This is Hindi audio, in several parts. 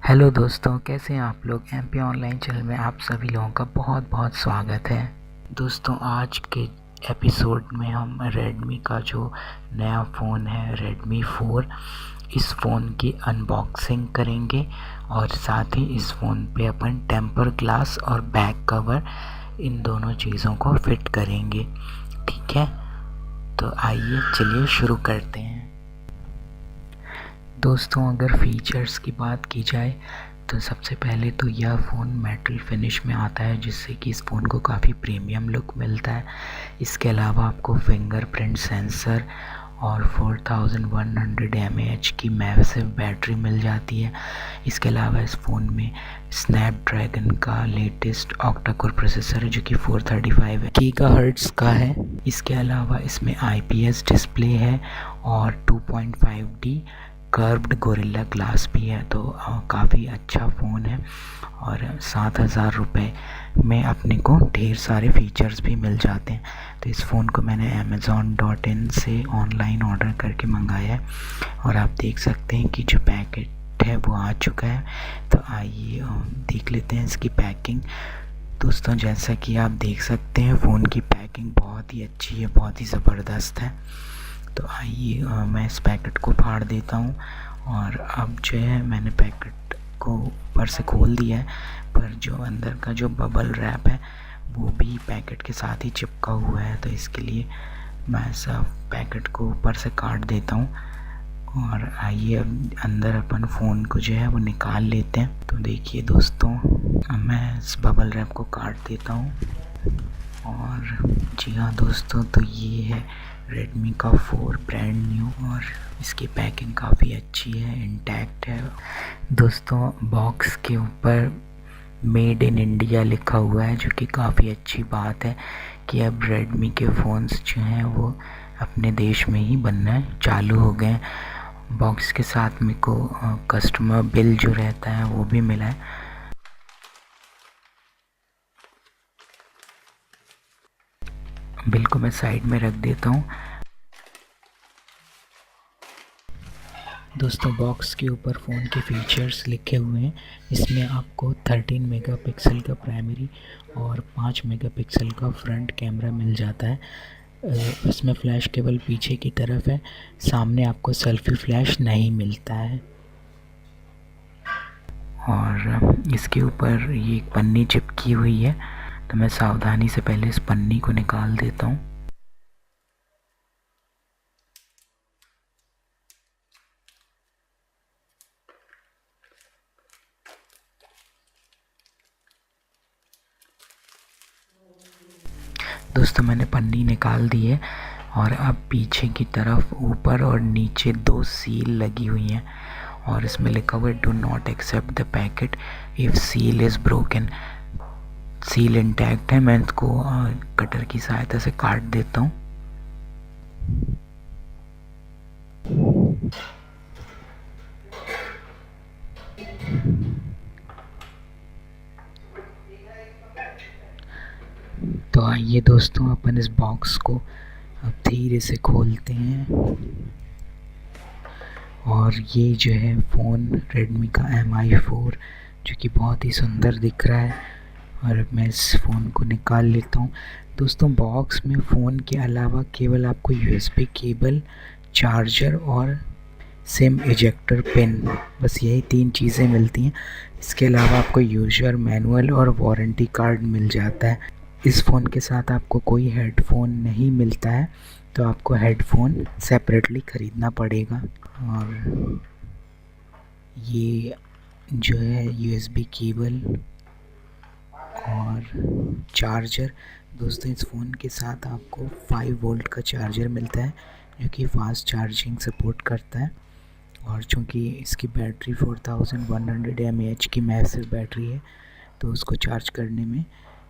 हेलो दोस्तों, कैसे हैं आप लोग। एमपी ऑनलाइन चैनल में आप सभी लोगों का बहुत बहुत स्वागत है। दोस्तों, आज के एपिसोड में हम रेडमी का जो नया फ़ोन है रेडमी 4, इस फ़ोन की अनबॉक्सिंग करेंगे और साथ ही इस फ़ोन पे अपन टेम्पर ग्लास और बैक कवर इन दोनों चीज़ों को फिट करेंगे। ठीक है, तो आइए चलिए शुरू करते हैं। दोस्तों, अगर फ़ीचर्स की बात की जाए तो सबसे पहले तो यह फ़ोन मेटल फिनिश में आता है, जिससे कि इस फ़ोन को काफ़ी प्रीमियम लुक मिलता है। इसके अलावा आपको फिंगरप्रिंट सेंसर और 4100 mAh की मैसिव बैटरी मिल जाती है। इसके अलावा इस फ़ोन में स्नैपड्रैगन का लेटेस्ट ऑक्टा कोर प्रोसेसर है, जो कि 435 गीगाहर्ट्ज़ का है। इसके अलावा इसमें IPS डिस्प्ले है और 2.5D कर्व्ड गोरिल्ला ग्लास भी है। तो काफ़ी अच्छा फ़ोन है और 7,000 रुपये में अपने को ढेर सारे फीचर्स भी मिल जाते हैं। तो इस फ़ोन को मैंने amazon.in से ऑनलाइन ऑर्डर करके मंगाया है और आप देख सकते हैं कि जो पैकेट है वो आ चुका है। तो आइए देख लेते हैं इसकी पैकिंग। दोस्तों, जैसा कि आप देख सकते हैं फ़ोन की पैकिंग बहुत ही अच्छी है, बहुत ही ज़बरदस्त है। तो आइए मैं इस पैकेट को फाड़ देता हूँ और अब जो है मैंने पैकेट को ऊपर से खोल दिया है, पर जो अंदर का जो बबल रैप है वो भी पैकेट के साथ ही चिपका हुआ है। तो इसके लिए मैं सब पैकेट को ऊपर से काट देता हूँ और आइए अब अंदर अपन फ़ोन को जो है वो निकाल लेते हैं। तो देखिए दोस्तों, मैं इस बबल रैप को काट देता हूँ और जी हाँ दोस्तों, तो ये है रेडमी का 4 ब्रांड न्यू और इसकी पैकिंग काफ़ी अच्छी है, इंटैक्ट है। दोस्तों, बॉक्स के ऊपर मेड इन इंडिया लिखा हुआ है, जो कि काफ़ी अच्छी बात है कि अब रेडमी के फ़ोन्स जो हैं वो अपने देश में ही बनना चालू हो गए हैं। बॉक्स के साथ मेरे को कस्टमर बिल जो रहता है वो भी मिला है। बिल को मैं साइड में रख देता हूँ। दोस्तों, बॉक्स के ऊपर फ़ोन के फीचर्स लिखे हुए हैं। इसमें आपको 13 मेगापिक्सल का प्राइमरी और 5 मेगापिक्सल का फ्रंट कैमरा मिल जाता है। इसमें फ़्लैश केवल पीछे की तरफ है, सामने आपको सेल्फ़ी फ़्लैश नहीं मिलता है। और इसके ऊपर ये एक पन्नी चिपकी हुई है, तो मैं सावधानी से पहले इस पन्नी को निकाल देता हूँ। दोस्तों, मैंने पन्नी निकाल दी है और अब पीछे की तरफ ऊपर और नीचे 2 सील लगी हुई हैं और इसमें लिखा हुआ है do not accept the packet if seal is broken. Seal intact है। मैं इसको कटर की सहायता से काट देता हूँ। तो आइए दोस्तों, अपन इस बॉक्स को अब धीरे से खोलते हैं और ये जो है फ़ोन रेडमी का MI4, जो कि बहुत ही सुंदर दिख रहा है। और मैं इस फ़ोन को निकाल लेता हूँ। दोस्तों, बॉक्स में फ़ोन के अलावा केवल आपको USB केबल, चार्जर और सिम इजेक्टर पिन, बस यही 3 चीज़ें मिलती हैं। इसके अलावा आपको यूज़र मैनुअल और वारंटी कार्ड मिल जाता है। इस फ़ोन के साथ आपको कोई हेडफोन नहीं मिलता है, तो आपको हेडफोन सेपरेटली ख़रीदना पड़ेगा। और ये जो है USB केबल और चार्जर। दोस्तों, इस फ़ोन के साथ आपको 5 वोल्ट का चार्जर मिलता है, जो कि फ़ास्ट चार्जिंग सपोर्ट करता है। और चूँकि इसकी बैटरी 4100 mAh की मैसिव बैटरी है, तो उसको चार्ज करने में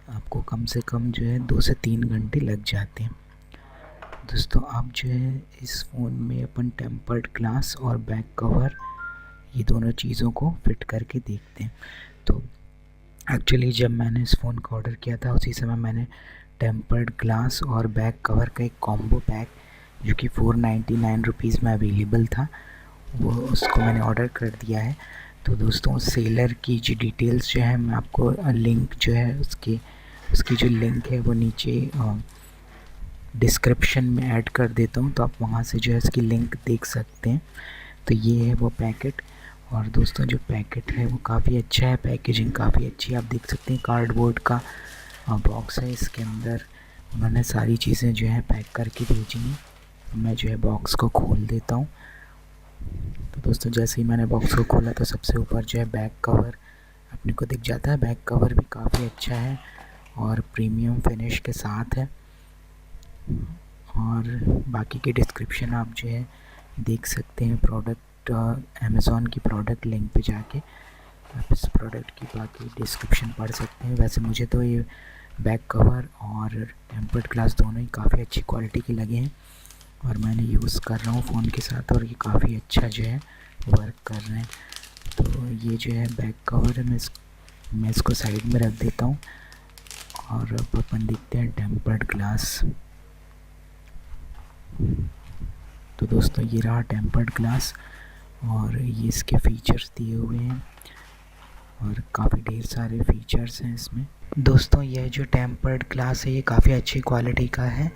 आपको कम से कम जो है 2 से 3 घंटे लग जाते हैं। दोस्तों, आप जो है इस फ़ोन में अपन टेम्पर्ड ग्लास और बैक कवर, ये दोनों चीज़ों को फिट करके देखते हैं। तो एक्चुअली जब मैंने इस फ़ोन का ऑर्डर किया था उसी समय मैंने टेम्पर्ड ग्लास और बैक कवर का एक कॉम्बो पैक, जो कि 499 रुपीज़ में अवेलेबल था, वो उसको मैंने ऑर्डर कर दिया है। तो दोस्तों सेलर की जो डिटेल्स जो है मैं आपको लिंक जो है उसकी जो लिंक है वो नीचे डिस्क्रिप्शन में ऐड कर देता हूँ, तो आप वहाँ से जो है इसकी लिंक देख सकते हैं। तो ये है वो पैकेट। और दोस्तों जो पैकेट है वो काफ़ी अच्छा है, पैकेजिंग काफ़ी अच्छी है, आप देख सकते हैं कार्डबोर्ड का बॉक्स है, इसके अंदर उन्होंने सारी चीज़ें जो है पैक करके भेजी हैं। मैं जो है बॉक्स को खोल देता हूँ। तो दोस्तों जैसे ही मैंने बॉक्स को खोला तो सबसे ऊपर जो है बैक कवर अपने को दिख जाता है। बैक कवर भी काफ़ी अच्छा है और प्रीमियम फिनिश के साथ है। और बाकी के डिस्क्रिप्शन आप जो है देख सकते हैं प्रोडक्ट अमेज़ॉन की प्रोडक्ट लिंक पे जाके आप इस प्रोडक्ट की बाकी डिस्क्रिप्शन पढ़ सकते हैं। वैसे मुझे तो ये बैक कवर और टेम्पर्ड ग्लास दोनों ही काफ़ी अच्छी क्वालिटी के लगे हैं और मैंने यूज़ कर रहा हूँ फ़ोन के साथ और ये काफ़ी अच्छा जो है वर्क कर रहे हैं। तो ये जो है बैक कवर है, मैं इसको साइड में रख देता हूँ और अब अपन देखते हैं टेम्पर्ड ग्लास। तो दोस्तों ये रहा टेम्पर्ड ग्लास और ये इसके फीचर्स दिए हुए हैं और काफ़ी ढेर सारे फीचर्स हैं इसमें। दोस्तों ये जो टेम्पर्ड ग्लास है ये काफ़ी अच्छी क्वालिटी का है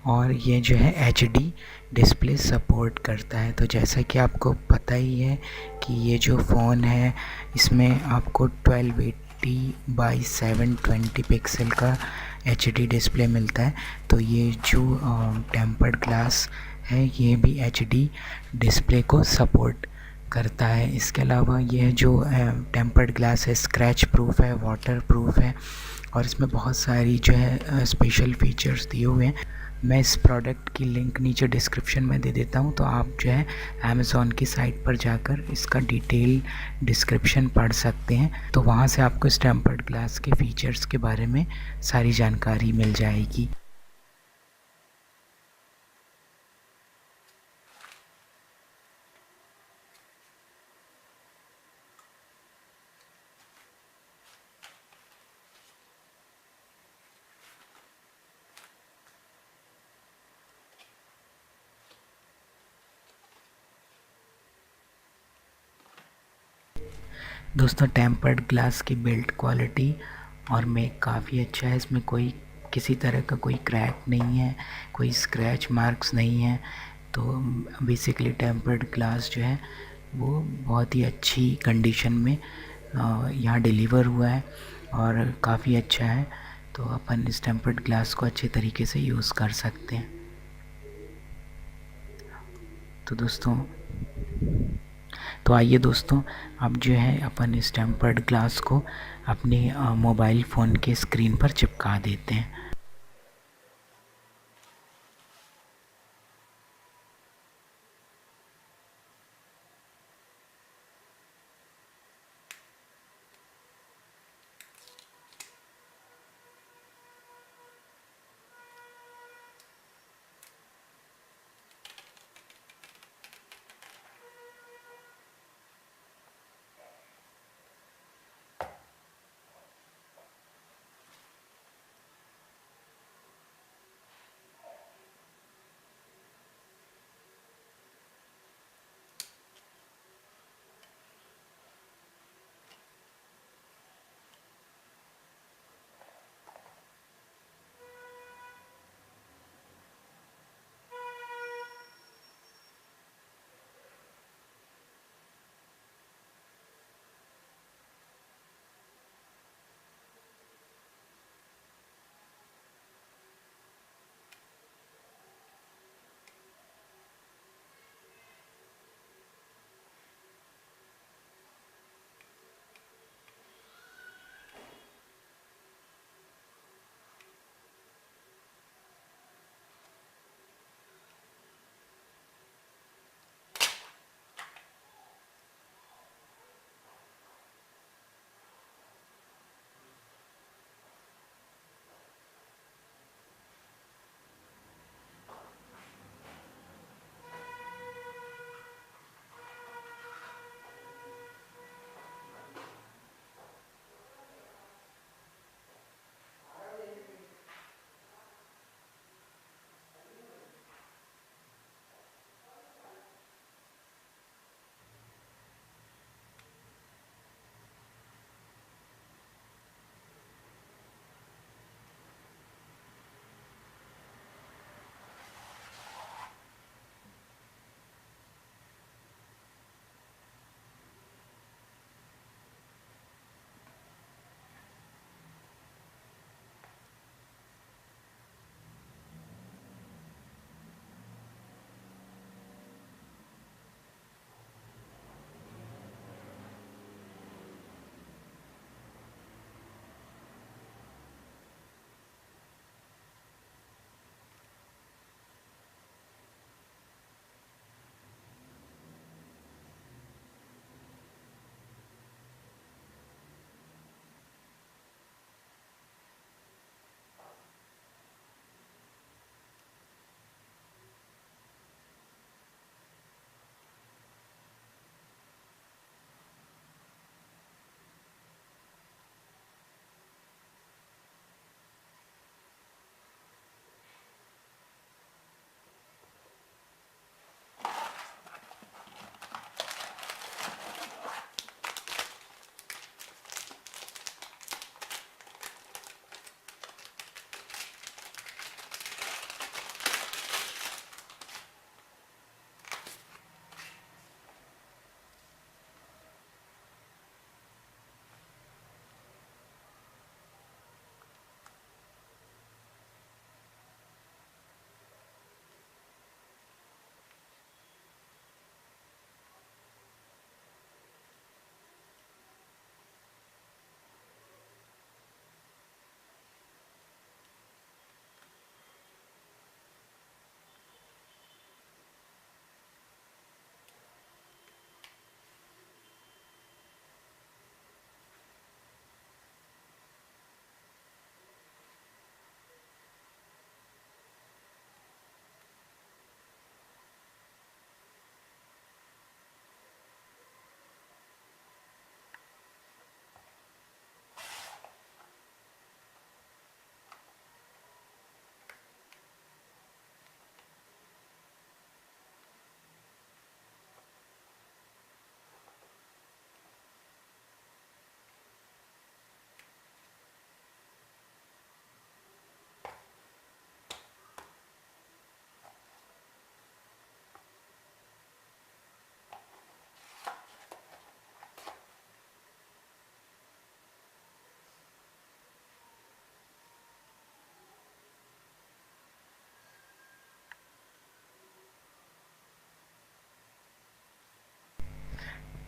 और ये जो है HD डिस्प्ले सपोर्ट करता है। तो जैसा कि आपको पता ही है कि ये जो फ़ोन है इसमें आपको 1280x720 पिक्सल का HD डिस्प्ले मिलता है। तो ये जो टेम्पर्ड ग्लास है ये भी HD डिस्प्ले को सपोर्ट करता है। इसके अलावा यह जो टेम्पर्ड ग्लास है स्क्रैच प्रूफ है, वाटर प्रूफ है और इसमें बहुत सारी जो है स्पेशल फीचर्स दिए हुए हैं। मैं इस प्रोडक्ट की लिंक नीचे डिस्क्रिप्शन में दे देता हूँ, तो आप जो है अमेज़ॉन की साइट पर जाकर इसका डिटेल डिस्क्रिप्शन पढ़ सकते हैं। तो वहाँ से आपको इस टेम्पर्ड ग्लास के फीचर्स के बारे में सारी जानकारी मिल जाएगी। दोस्तों टेम्पर्ड ग्लास की बिल्ड क्वालिटी और मेक काफ़ी अच्छा है। इसमें कोई किसी तरह का कोई क्रैक नहीं है, कोई स्क्रैच मार्क्स नहीं है। तो बेसिकली टेम्पर्ड ग्लास जो है वो बहुत ही अच्छी कंडीशन में यहाँ डिलीवर हुआ है और काफ़ी अच्छा है। तो अपन इस टेम्पर्ड ग्लास को अच्छे तरीके से यूज़ कर सकते हैं। तो दोस्तों तो आइए दोस्तों अब जो है अपन इस टेम्पर्ड ग्लास को अपने मोबाइल फ़ोन के स्क्रीन पर चिपका देते हैं।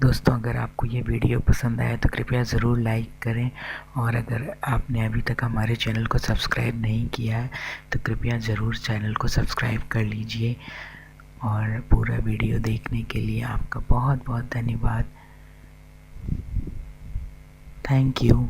दोस्तों, अगर आपको ये वीडियो पसंद आया तो कृपया ज़रूर लाइक करें, और अगर आपने अभी तक हमारे चैनल को सब्सक्राइब नहीं किया है तो कृपया ज़रूर चैनल को सब्सक्राइब कर लीजिए। और पूरा वीडियो देखने के लिए आपका बहुत बहुत धन्यवाद। Thank you.